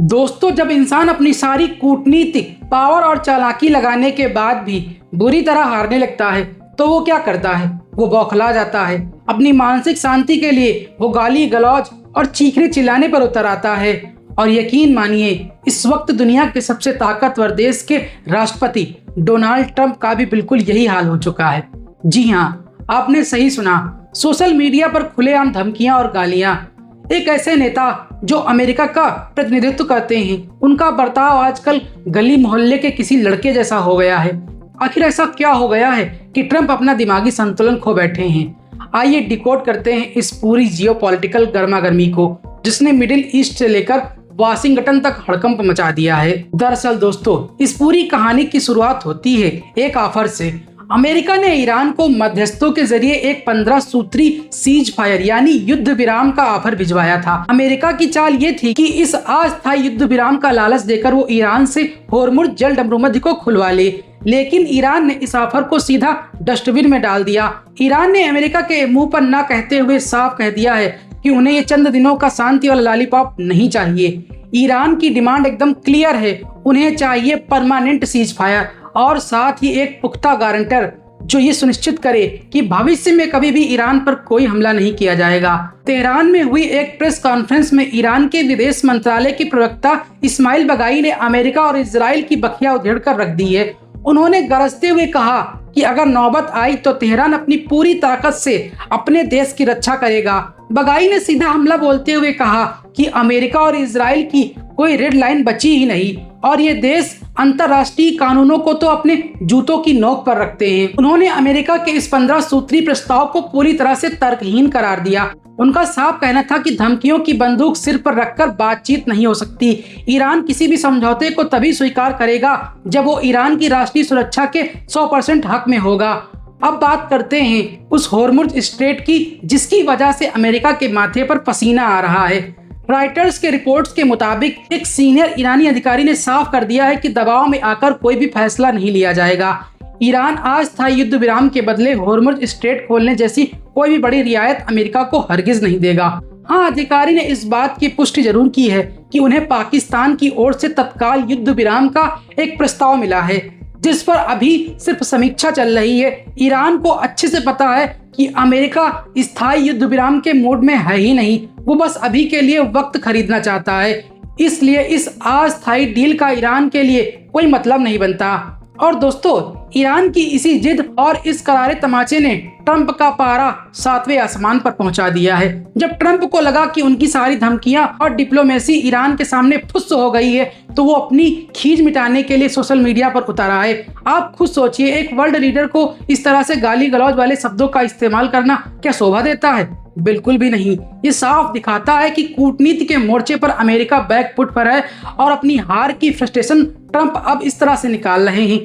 दोस्तों, जब इंसान अपनी सारी कूटनीतिक पावर और चालाकी लगाने के बाद भी बुरी तरह हारने लगता है तो वो क्या करता है? वो बौखला जाता है। अपनी मानसिक शांति के लिए वो गाली गलौज और चीखने चिल्लाने पर उतर आता है। और यकीन मानिए, इस वक्त दुनिया के सबसे ताकतवर देश के राष्ट्रपति डोनाल्ड ट्रंप का भी बिल्कुल यही हाल हो चुका है। जी हाँ, आपने सही सुना। सोशल मीडिया पर खुलेआम धमकियां और गालियां। एक ऐसे नेता जो अमेरिका का प्रतिनिधित्व करते हैं, उनका बर्ताव आजकल गली मोहल्ले के किसी लड़के जैसा हो गया है। आखिर ऐसा क्या हो गया है कि ट्रंप अपना दिमागी संतुलन खो बैठे हैं? आइए डिकोड करते हैं इस पूरी जियोपॉलिटिकल गर्मागर्मी को, जिसने मिडिल ईस्ट से लेकर वाशिंगटन तक हड़कंप मचा दिया है। दरअसल दोस्तों, इस पूरी कहानी की शुरुआत होती है एक ऑफर से। अमेरिका ने ईरान को मध्यस्थों के जरिए एक 15 सूत्री सीज फायर यानी युद्ध विराम का ऑफर भिजवाया था। अमेरिका की चाल ये थी कि इस अस्थायी युद्ध विराम का लालच देकर वो ईरान से होर्मुज जल डमरूमध्य को खुलवा ले, लेकिन ईरान ने इस ऑफर को सीधा डस्टबिन में डाल दिया। ईरान ने अमेरिका के मुंह पर ना कहते हुए साफ कह दिया है कि उन्हें ये चंद दिनों का शांति वाला लॉलीपॉप नहीं चाहिए। ईरान की डिमांड एकदम क्लियर है, उन्हें चाहिए परमानेंट सीज फायर और साथ ही एक पुख्ता गारंटर जो ये सुनिश्चित करे कि भविष्य में कभी भी ईरान पर कोई हमला नहीं किया जाएगा। तेहरान में हुई एक प्रेस कॉन्फ्रेंस में ईरान के विदेश मंत्रालय के प्रवक्ता इस्माइल बगाई ने अमेरिका और इजराइल की बखिया उधेड़ कर रख दी है। उन्होंने गरजते हुए कहा कि अगर नौबत आई तो तेहरान अपनी पूरी ताकत से अपने देश की रक्षा करेगा। बगाई ने सीधा हमला बोलते हुए कहा कि अमेरिका और इजराइल की कोई रेड लाइन बची ही नहीं और ये देश अंतर्राष्ट्रीय कानूनों को तो अपने जूतों की नोक पर रखते हैं। उन्होंने अमेरिका के इस 15 सूत्री प्रस्ताव को पूरी तरह से तर्कहीन करार दिया। उनका साफ कहना था कि धमकियों की बंदूक सिर पर रखकर बातचीत नहीं हो सकती। ईरान किसी भी समझौते को तभी स्वीकार करेगा जब वो ईरान की राष्ट्रीय सुरक्षा के 100% हक में होगा। अब बात करते हैं उस होर्मुज स्ट्रेट की, जिसकी वजह से अमेरिका के माथे पर पसीना आ रहा है। रॉयटर्स के रिपोर्ट्स के मुताबिक एक सीनियर ईरानी अधिकारी ने साफ कर दिया है कि दबाव में आकर कोई भी फैसला नहीं लिया जाएगा। ईरान अस्थायी युद्ध विराम के बदले होर्मुज स्ट्रेट खोलने जैसी कोई भी बड़ी रियायत अमेरिका को हरगिज नहीं देगा। हाँ, अधिकारी ने इस बात की पुष्टि जरूर की है कि उन्हें पाकिस्तान की ओर से तत्काल युद्ध विराम का एक प्रस्ताव मिला है, जिस पर अभी सिर्फ समीक्षा चल रही है। ईरान को अच्छे से पता है कि अमेरिका स्थायी युद्ध विराम के मूड में है ही नहीं, वो बस अभी के लिए वक्त खरीदना चाहता है। इसलिए इस अस्थायी डील का ईरान के लिए कोई मतलब नहीं बनता। और दोस्तों, ईरान की इसी जिद और इस करारे तमाचे ने ट्रंप का पारा 7वें आसमान पर पहुंचा दिया है। जब ट्रंप को लगा कि उनकी सारी धमकियां और डिप्लोमेसी ईरान के सामने फुस हो गई है, तो वो अपनी खींच मिटाने के लिए सोशल मीडिया पर उतर आए। आप खुद सोचिए, एक वर्ल्ड लीडर को इस तरह से गाली गलौज वाले शब्दों का इस्तेमाल करना क्या शोभा देता है? बिल्कुल भी नहीं। ये साफ दिखाता है कि कूटनीति के मोर्चे पर अमेरिका बैकफुट पर है और अपनी हार की फ्रस्ट्रेशन ट्रंप अब इस तरह से निकाल रहे हैं।